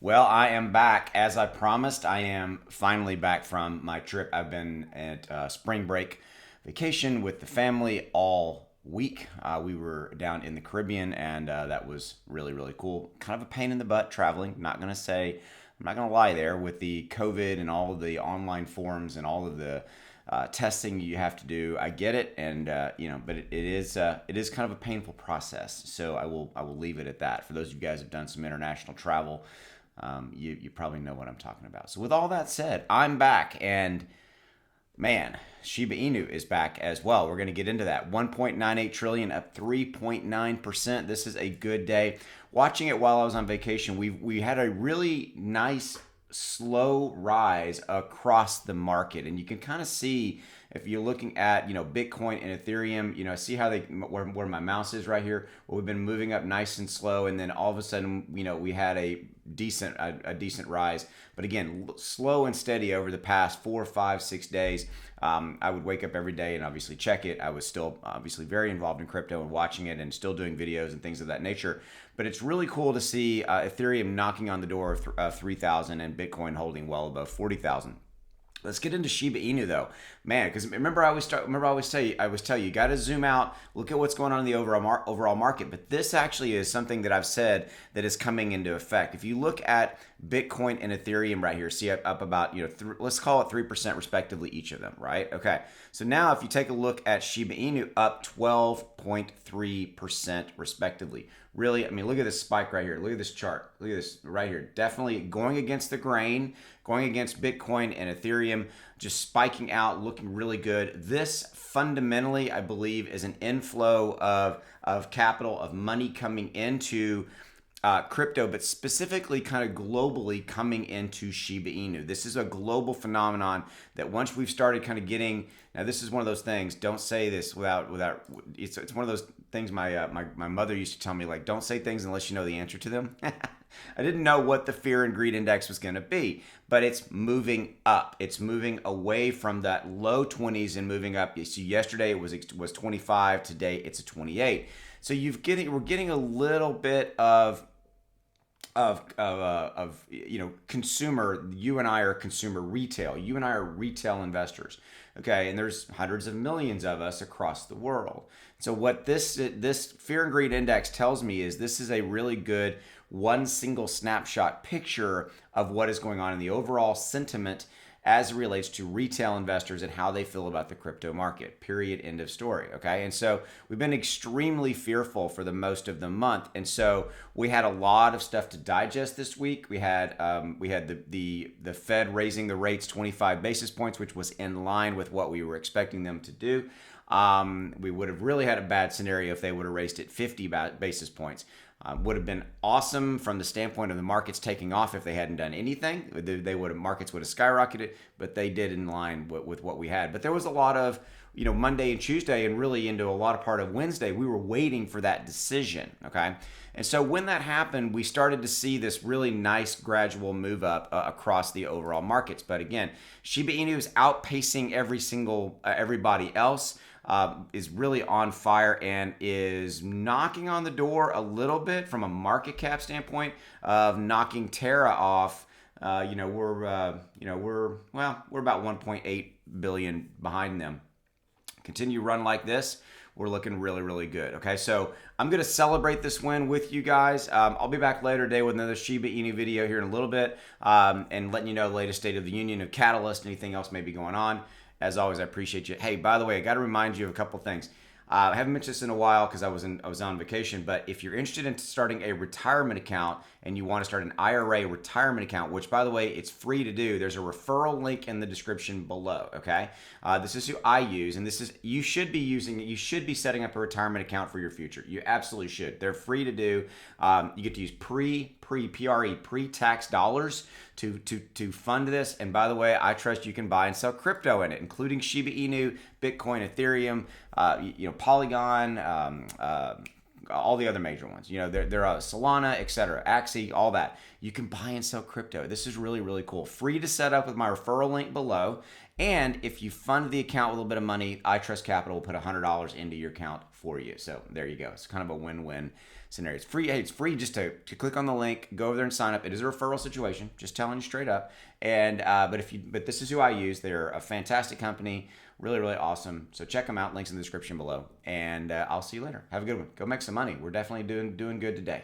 Well, I am back. As I promised, I am finally back from my trip. I've been at spring break vacation with the family all week. We were down in the Caribbean, and that was really, really cool. Kind of a pain in the butt traveling. I'm not gonna lie there with the COVID and all of the online forums and all of the testing you have to do. I get it, and but it is kind of a painful process. So I will leave it at that. For those of you guys who've done some international travel, you probably know what I'm talking about. So with all that said, I'm back, and man, Shiba Inu is back as well. We're going to get into that. 1.98 trillion, up 3.9%. This is a good day. Watching it while I was on vacation, we had a really nice slow rise across the market, and you can kind of see if you're looking at Bitcoin and Ethereum. See how where my mouse is right here. Well, we've been moving up nice and slow, and then all of a sudden we had a decent rise, but again slow and steady over the past 4, 5, 6 days. I would wake up every day and obviously check it. I was still obviously very involved in crypto and watching it and still doing videos and things of that nature. But it's really cool to see Ethereum knocking on the door of 3,000 and Bitcoin holding well above 40,000. Let's get into Shiba Inu though, man. Because remember, I always tell you, you got to zoom out, look at what's going on in the overall market. But this actually is something that I've said that is coming into effect. If you look at Bitcoin and Ethereum right here, see up about let's call it 3% respectively each of them, right? Okay. So now if you take a look at Shiba Inu, up 12.3% respectively. Really, I mean, look at this spike right here. Look at this chart. Look at this right here. Definitely going against the grain, going against Bitcoin and Ethereum, just spiking out, looking really good. This fundamentally, I believe, is an inflow of capital, of money coming into crypto, but specifically kind of globally coming into Shiba Inu. This is a global phenomenon that once we've started kind of getting, now this is one of those things, don't say this without it's one of those things my mother used to tell me, like, don't say things unless you know the answer to them. I didn't know what the fear and greed index was going to be, but it's moving up. It's moving away from that low 20s and moving up. You see, yesterday it was 25. Today it's a 28. So we're getting a little bit of consumer. You and I are consumer retail. You and I are retail investors. Okay, and there's hundreds of millions of us across the world. So what this fear and greed index tells me is this is a really good one single snapshot picture of what is going on in the overall sentiment as it relates to retail investors and how they feel about the crypto market. Period. End of story. Okay. And so we've been extremely fearful for the most of the month. And so we had a lot of stuff to digest this week. We had the Fed raising the rates 25 basis points, which was in line with what we were expecting them to do. We would have really had a bad scenario if they would have raised it 50 basis points. Would have been awesome from the standpoint of the markets taking off if they hadn't done anything. Markets would have skyrocketed, but they did in line with what we had. But there was a lot of, Monday and Tuesday and really into a lot of part of Wednesday, we were waiting for that decision, okay? And so when that happened, we started to see this really nice gradual move up across the overall markets. But again, Shiba Inu is outpacing everybody else. Is really on fire and is knocking on the door a little bit from a market cap standpoint of knocking Terra off. We're about 1.8 billion behind them. Continue run like this, we're looking really, really good. Okay, so I'm going to celebrate this win with you guys. I'll be back later today with another Shiba Inu video here in a little bit, and letting you know the latest state of the union of Catalyst, anything else may be going on. As always, I appreciate you. Hey, by the way, I got to remind you of a couple things. I haven't mentioned this in a while because I was on vacation, but if you're interested in starting a retirement account and you want to start an IRA retirement account, which by the way, it's free to do, there's a referral link in the description below, okay? This is who I use, and you should be setting up a retirement account for your future. You absolutely should. They're free to do. You get to use pre-tax dollars to fund this. And by the way, I trust you can buy and sell crypto in it, including Shiba Inu, Bitcoin, Ethereum, Polygon, all the other major ones. They're Solana, etc., Axie, all that. You can buy and sell crypto. This is really, really cool. Free to set up with my referral link below. And if you fund the account with a little bit of money, I Trust Capital will put $100 into your account for you. So there you go. It's kind of a win-win scenario. It's free. Hey, it's free just to click on the link, go over there and sign up. It is a referral situation, just telling you straight up. And but this is who I use. They're a fantastic company, really, really awesome. So check them out. Links in the description below. And I'll see you later. Have a good one. Go make some money. We're definitely doing good today.